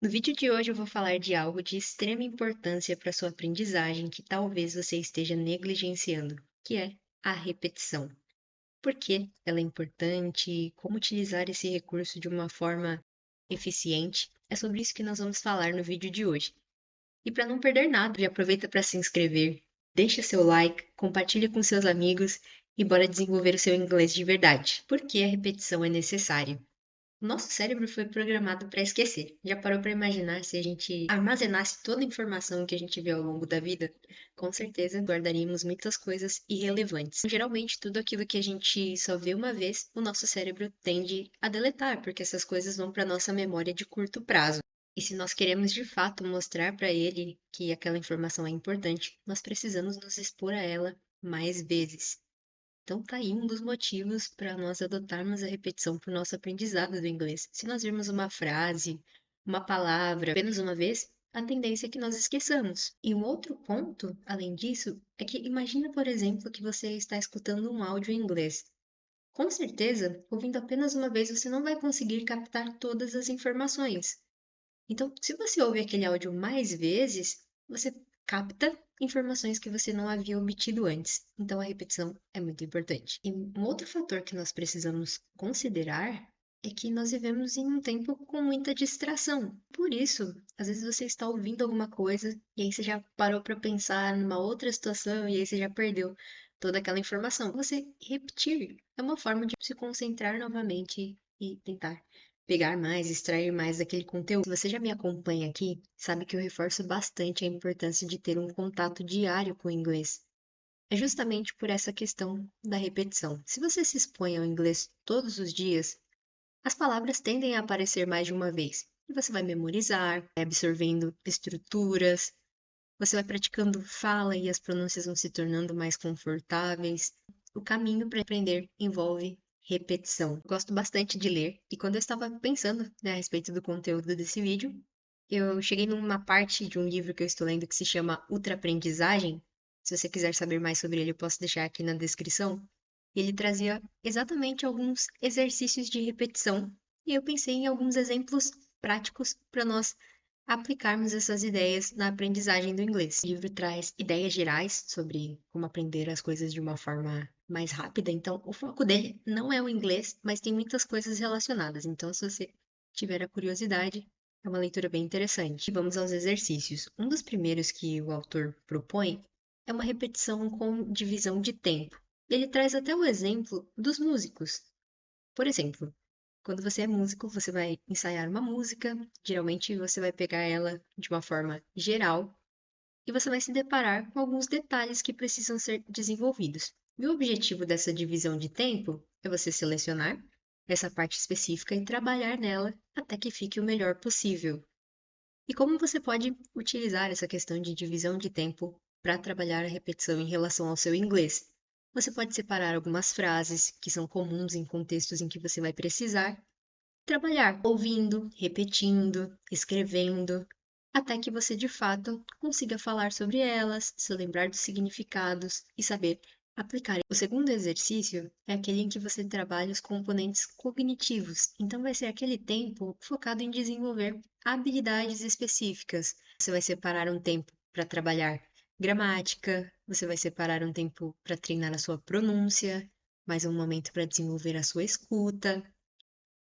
No vídeo de hoje eu vou falar de algo de extrema importância para sua aprendizagem que talvez você esteja negligenciando, que é a repetição. Por que ela é importante e como utilizar esse recurso de uma forma eficiente? É sobre isso que nós vamos falar no vídeo de hoje. E para não perder nada, já aproveita para se inscrever, deixa seu like, compartilha com seus amigos e bora desenvolver o seu inglês de verdade. Por que a repetição é necessária? O nosso cérebro foi programado para esquecer. Já parou para imaginar se a gente armazenasse toda a informação que a gente vê ao longo da vida? Com certeza guardaríamos muitas coisas irrelevantes. Geralmente, tudo aquilo que a gente só vê uma vez, o nosso cérebro tende a deletar, porque essas coisas vão para nossa memória de curto prazo. E se nós queremos de fato mostrar para ele que aquela informação é importante, nós precisamos nos expor a ela mais vezes. Então, tá aí um dos motivos para nós adotarmos a repetição para o nosso aprendizado do inglês. Se nós virmos uma frase, uma palavra apenas uma vez, a tendência é que nós esqueçamos. E um outro ponto, além disso, é que imagina, por exemplo, que você está escutando um áudio em inglês. Com certeza, ouvindo apenas uma vez, você não vai conseguir captar todas as informações. Então, se você ouve aquele áudio mais vezes, você capta informações que você não havia obtido antes. Então, a repetição é muito importante. E um outro fator que nós precisamos considerar é que nós vivemos em um tempo com muita distração. Por isso, às vezes você está ouvindo alguma coisa e aí você já parou para pensar numa outra situação e aí você já perdeu toda aquela informação. Você repetir é uma forma de se concentrar novamente e tentar pegar mais, extrair mais daquele conteúdo. Se você já me acompanha aqui, sabe que eu reforço bastante a importância de ter um contato diário com o inglês. É justamente por essa questão da repetição. Se você se expõe ao inglês todos os dias, as palavras tendem a aparecer mais de uma vez. E você vai memorizar, vai absorvendo estruturas, você vai praticando fala e as pronúncias vão se tornando mais confortáveis. O caminho para aprender envolve repetição. Eu gosto bastante de ler e quando eu estava pensando, né, a respeito do conteúdo desse vídeo, eu cheguei numa parte de um livro que eu estou lendo que se chama Ultraaprendizagem. Se você quiser saber mais sobre ele, eu posso deixar aqui na descrição. Ele trazia exatamente alguns exercícios de repetição e eu pensei em alguns exemplos práticos para nós aplicarmos essas ideias na aprendizagem do inglês. O livro traz ideias gerais sobre como aprender as coisas de uma forma mais rápida, então o foco dele não é o inglês, mas tem muitas coisas relacionadas. Então, se você tiver a curiosidade, é uma leitura bem interessante. E vamos aos exercícios. Um dos primeiros que o autor propõe é uma repetição com divisão de tempo. Ele traz até o exemplo dos músicos. Por exemplo, quando você é músico, você vai ensaiar uma música, geralmente você vai pegar ela de uma forma geral e você vai se deparar com alguns detalhes que precisam ser desenvolvidos. E o objetivo dessa divisão de tempo é você selecionar essa parte específica e trabalhar nela até que fique o melhor possível. E como você pode utilizar essa questão de divisão de tempo para trabalhar a repetição em relação ao seu inglês? Você pode separar algumas frases que são comuns em contextos em que você vai precisar trabalhar ouvindo, repetindo, escrevendo, até que você de fato consiga falar sobre elas, se lembrar dos significados e saber aplicar. O segundo exercício é aquele em que você trabalha os componentes cognitivos. Então vai ser aquele tempo focado em desenvolver habilidades específicas. Você vai separar um tempo para trabalhar gramática, você vai separar um tempo para treinar a sua pronúncia, mais um momento para desenvolver a sua escuta,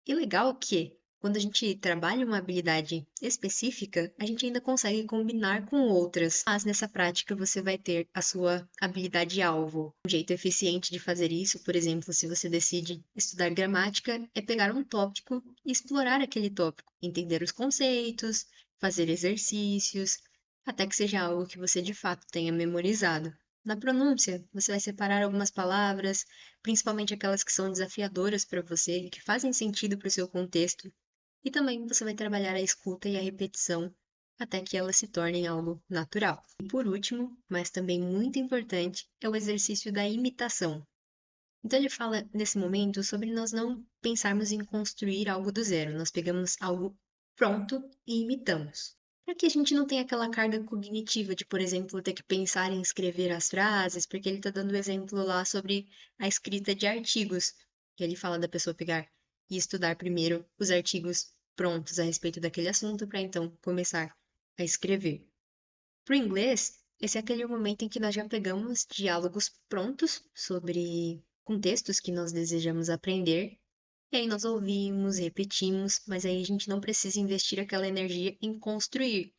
e legal que, quando a gente trabalha uma habilidade específica, a gente ainda consegue combinar com outras. Mas nessa prática você vai ter a sua habilidade-alvo. Um jeito eficiente de fazer isso, por exemplo, se você decide estudar gramática, é pegar um tópico e explorar aquele tópico, entender os conceitos, fazer exercícios, até que seja algo que você de fato tenha memorizado. Na pronúncia, você vai separar algumas palavras, principalmente aquelas que são desafiadoras para você, que fazem sentido para o seu contexto, e também você vai trabalhar a escuta e a repetição até que elas se tornem algo natural. E por último, mas também muito importante, é o exercício da imitação. Então ele fala nesse momento sobre nós não pensarmos em construir algo do zero, nós pegamos algo pronto e imitamos. Para que a gente não tenha aquela carga cognitiva de, por exemplo, ter que pensar em escrever as frases, porque ele está dando exemplo lá sobre a escrita de artigos, que ele fala da pessoa pegar e estudar primeiro os artigos prontos a respeito daquele assunto para então começar a escrever. Para o inglês, esse é aquele momento em que nós já pegamos diálogos prontos sobre contextos que nós desejamos aprender, e aí nós ouvimos, repetimos, mas aí a gente não precisa investir aquela energia em construir.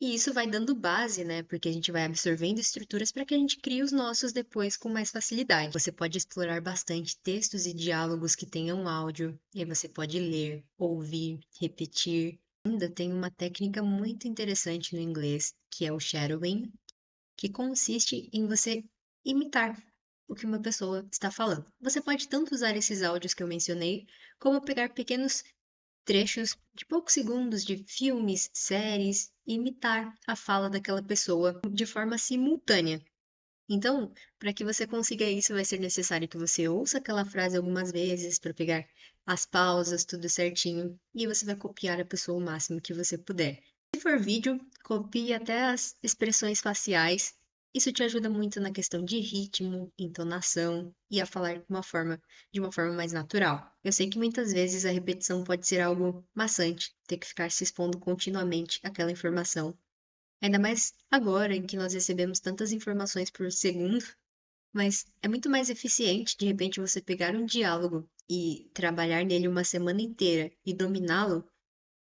E isso vai dando base, né? Porque a gente vai absorvendo estruturas para que a gente crie os nossos depois com mais facilidade. Você pode explorar bastante textos e diálogos que tenham áudio, e aí você pode ler, ouvir, repetir. Ainda tem uma técnica muito interessante no inglês, que é o shadowing, que consiste em você imitar o que uma pessoa está falando. Você pode tanto usar esses áudios que eu mencionei, como pegar pequenos trechos de poucos segundos de filmes, séries, e imitar a fala daquela pessoa de forma simultânea. Então, para que você consiga isso, vai ser necessário que você ouça aquela frase algumas vezes para pegar as pausas, tudo certinho, e você vai copiar a pessoa o máximo que você puder. Se for vídeo, copie até as expressões faciais. Isso te ajuda muito na questão de ritmo, entonação e a falar de uma forma mais natural. Eu sei que muitas vezes a repetição pode ser algo maçante, ter que ficar se expondo continuamente àquela informação. Ainda mais agora em que nós recebemos tantas informações por segundo, mas é muito mais eficiente, de repente, você pegar um diálogo e trabalhar nele uma semana inteira e dominá-lo,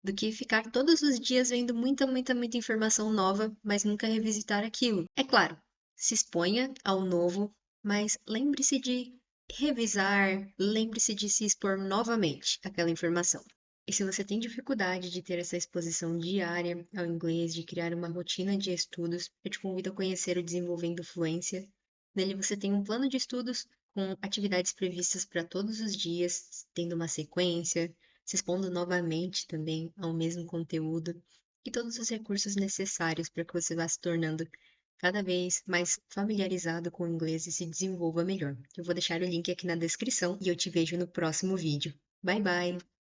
do que ficar todos os dias vendo muita, muita, muita informação nova, mas nunca revisitar aquilo. É claro, se exponha ao novo, mas lembre-se de revisar, lembre-se de se expor novamente àquela informação. E se você tem dificuldade de ter essa exposição diária ao inglês, de criar uma rotina de estudos, eu te convido a conhecer o Desenvolvendo Fluência. Nele você tem um plano de estudos com atividades previstas para todos os dias, tendo uma sequência, se expondo novamente também ao mesmo conteúdo e todos os recursos necessários para que você vá se tornando cada vez mais familiarizado com o inglês e se desenvolva melhor. Eu vou deixar o link aqui na descrição e eu te vejo no próximo vídeo. Bye bye!